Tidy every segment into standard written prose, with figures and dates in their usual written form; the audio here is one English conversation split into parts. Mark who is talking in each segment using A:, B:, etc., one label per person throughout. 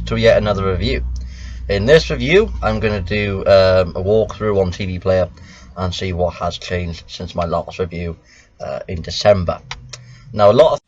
A: to yet another review. In this review, I'm going to do a walkthrough on TV Player and see what has changed since my last review in December. Now, a lot of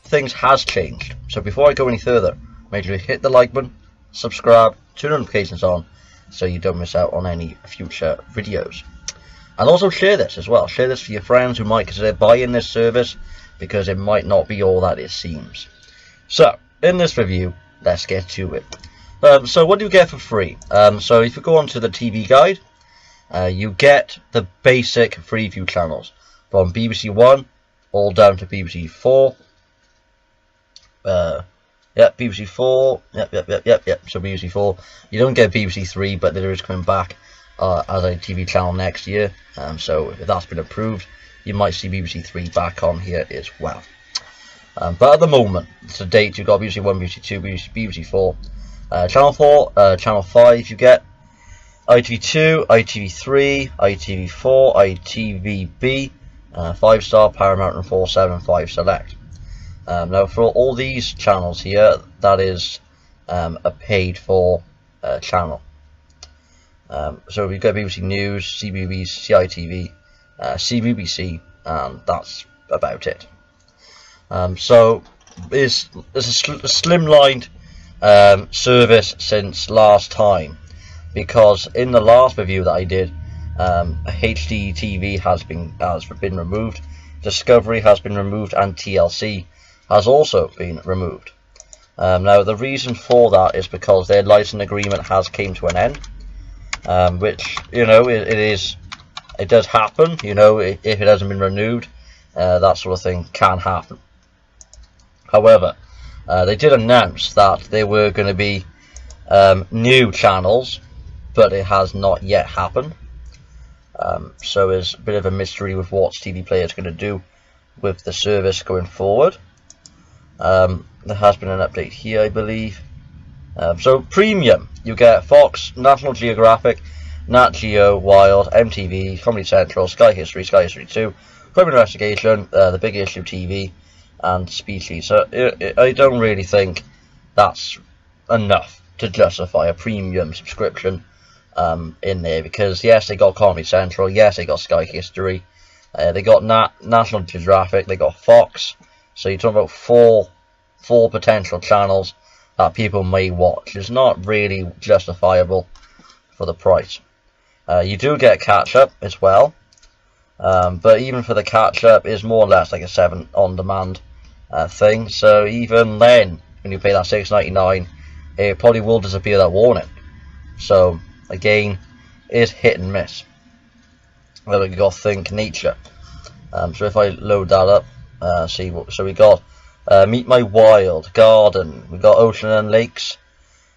A: things has changed. So before I go any further, make sure you hit the like button, subscribe, turn notifications on, so you don't miss out on any future videos. And also share this as well. Share this for your friends who might consider buying this service, because it might not be all that it seems. So, in this review, let's get to it. So what do you get for free? So if you go onto the TV guide, you get the basic Freeview channels from BBC One all down to BBC 4. BBC 4, yep, so BBC 4. You don't get BBC 3, but there is coming back as a TV channel next year, so if that's been approved, you might see BBC 3 back on here as well. But at the moment, to date, you've got BBC 1, BBC 2, BBC 4, Channel 4, Channel 5 you get, ITV2, ITV3, ITV4, ITVB, 5-star, Paramount and 475 Select. Now for all these channels here, that is a paid for channel. So we've got BBC News, CBBC, CITV, CBBC, and that's about it. So it's a slimlined service since last time, because in the last review that I did, HD TV has been removed, Discovery has been removed, and TLC has also been removed. Now the reason for that is because their license agreement has came to an end, which, you know, it does happen. You know, if it hasn't been renewed, that sort of thing can happen. However, they did announce that there were going to be new channels, but it has not yet happened. So there's a bit of a mystery with what TV Player is going to do with the service going forward. There has been an update here, I believe. So premium, you get Fox, National Geographic, Nat Geo, Wild, MTV, Comedy Central, Sky History, Sky History 2, Crime Investigation, The Big Issue TV, and Species. So I don't really think that's enough to justify a premium subscription in there, because yes, they got Comedy Central, yes, they got Sky History, they got National Geographic, they got Fox. So you're talking about four potential channels that people may watch. It's not really justifiable for the price. You do get catch-up as well, but even for the catch-up, is more or less like a 7 on-demand thing. So even then, when you pay that $6.99, it probably will disappear that warning. So again, it's hit and miss. Then we got Think Nature. So if I load that up. So we got Meet My Wild, Garden, we got Ocean and Lakes.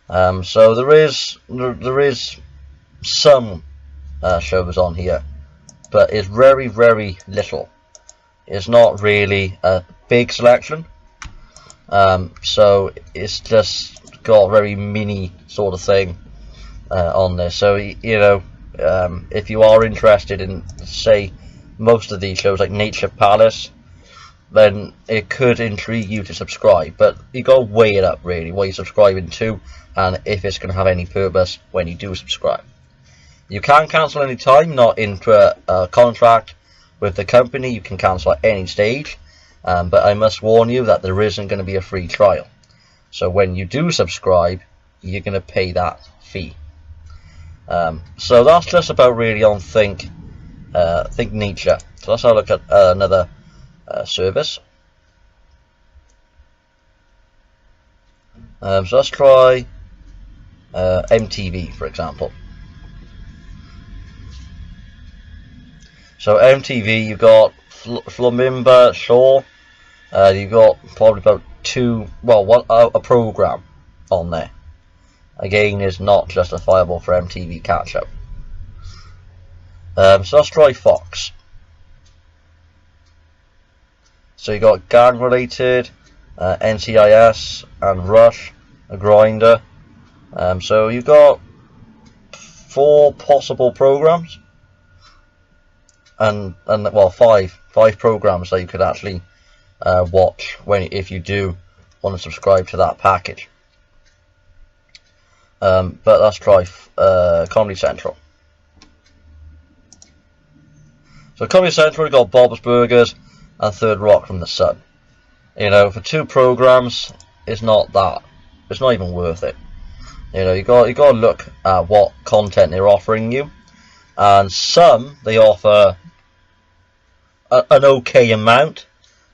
A: So there is some shows on here, but it's very, very little. It's not really a big selection. So it's just got very mini sort of thing on there. So you know, if you are interested in, say, most of these shows like Nature Palace, then it could intrigue you to subscribe, but you got to weigh it up really, what you're subscribing to, and if it's going to have any purpose when you do subscribe. You can cancel any time, not into a contract with the company. You can cancel at any stage, but I must warn you that there isn't going to be a free trial. So when you do subscribe, you're going to pay that fee. So that's just about really on Think Nature. So let's have a look at another service. So let's try MTV, for example. So MTV, you've got Flamimba Shaw. You've got probably about a program on there. Again, is not justifiable for MTV catch-up. So let's try Fox. So you got Gang Related, NCIS, and Rush, a Grinder. So you've got 4 possible programs, and well, five programs that you could actually watch if you do want to subscribe to that package. But let's try Comedy Central. So Comedy Central, we've got Bob's Burgers and Third Rock from the Sun. You know, for 2 programs, it's not even worth it. You know, you got to look at what content they're offering you, and some they offer an okay amount,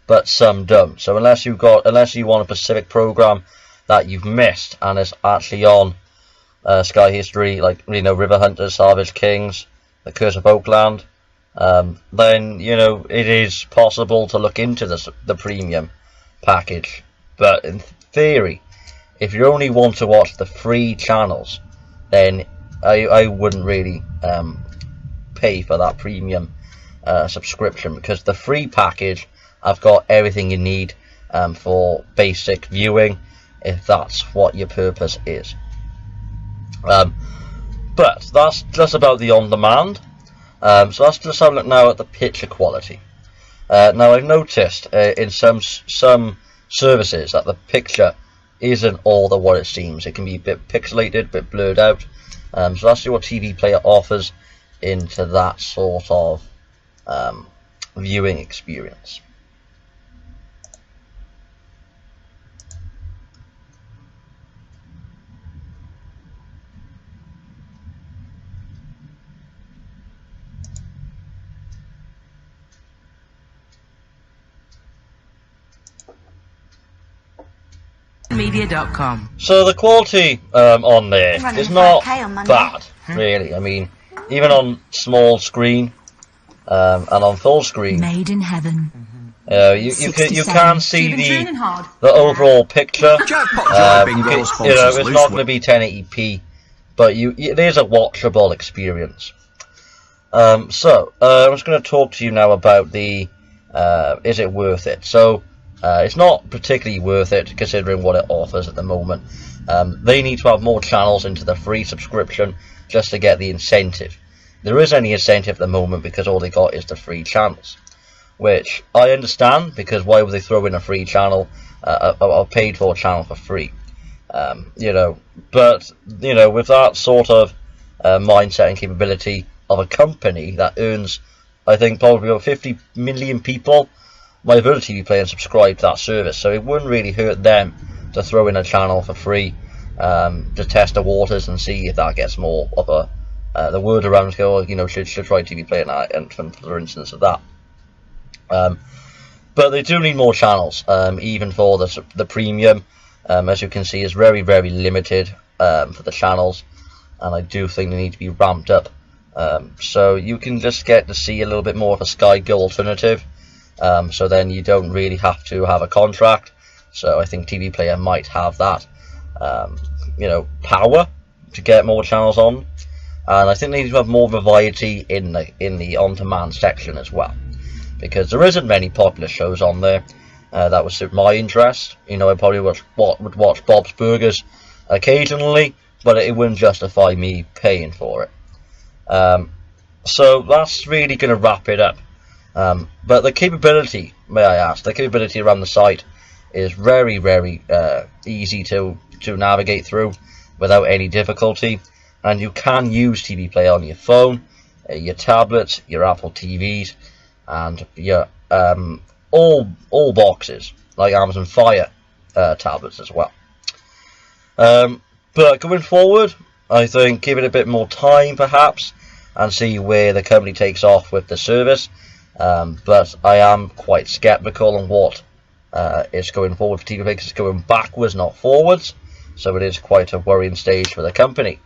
A: but some don't. So unless you want a specific program that you've missed and it's actually on Sky History, like, you know, River Hunters, Savage Kings, The Curse of Oakland, then, you know, it is possible to look into the premium package. But in theory, if you only want to watch the free channels, then I wouldn't really pay for that premium subscription, because the free package, I've got everything you need for basic viewing, if that's what your purpose is. But that's just about the on-demand. So let's just have a look now at the picture quality. Now, I've noticed in some services that the picture isn't all the what it seems. It can be a bit pixelated, a bit blurred out. So let's see what TV Player offers into that sort of viewing experience.
B: Media.com.
A: So the quality on there is not bad, really. I mean, even on small screen and on full screen,
B: Made in heaven.
A: you can see the overall picture. You know, it's not going to be 1080p, but it is a watchable experience. So I'm just going to talk to you now about the is it worth it? So it's not particularly worth it, considering what it offers at the moment. They need to have more channels into the free subscription just to get the incentive. There isn't any incentive at the moment, because all they got is the free channels, which I understand, because why would they throw in a free channel, a paid for channel for free? You know, but you know, with that sort of mindset and capability of a company that earns, I think, probably about 50 million people might have TV Player and subscribe to that service, so it wouldn't really hurt them to throw in a channel for free, to test the waters and see if that gets more of the word around. Go, you know, should try TV Player now, and for instance of that. But they do need more channels, even for the premium. As you can see, is very, very limited for the channels, and I do think they need to be ramped up. So you can just get to see a little bit more of a Sky Go alternative. So then you don't really have to have a contract. So I think TV Player might have that, you know, power to get more channels on, and I think they need to have more variety in the on-demand section as well, because there isn't many popular shows on there that would suit my interest. You know, I probably would watch Bob's Burgers occasionally, but it wouldn't justify me paying for it. So that's really going to wrap it up. But the capability, may I ask, the capability around the site is very, very easy to navigate through without any difficulty, and you can use TV Player on your phone, your tablets, your Apple TVs, and your all boxes like Amazon Fire tablets as well. But going forward, I think give it a bit more time perhaps and see where the company takes off with the service. But I am quite skeptical on what is going forward for TV Player, because it's going backwards, not forwards. So it is quite a worrying stage for the company.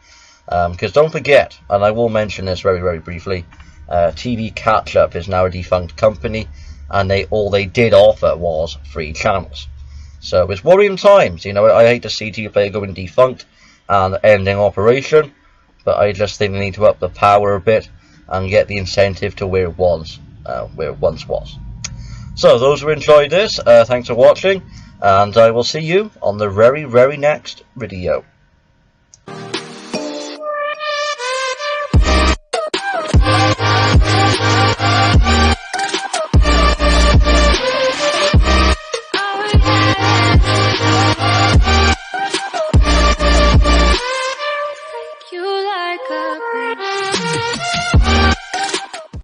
A: Because don't forget, and I will mention this very, very briefly, TV Catch Up is now a defunct company, and all they did offer was free channels. So it's worrying times. You know, I hate to see TV Player going defunct and ending operation, but I just think they need to up the power a bit and get the incentive to where it was. Where it once was. So those who enjoyed this, thanks for watching, and I will see you on the very, very next video.
B: You like a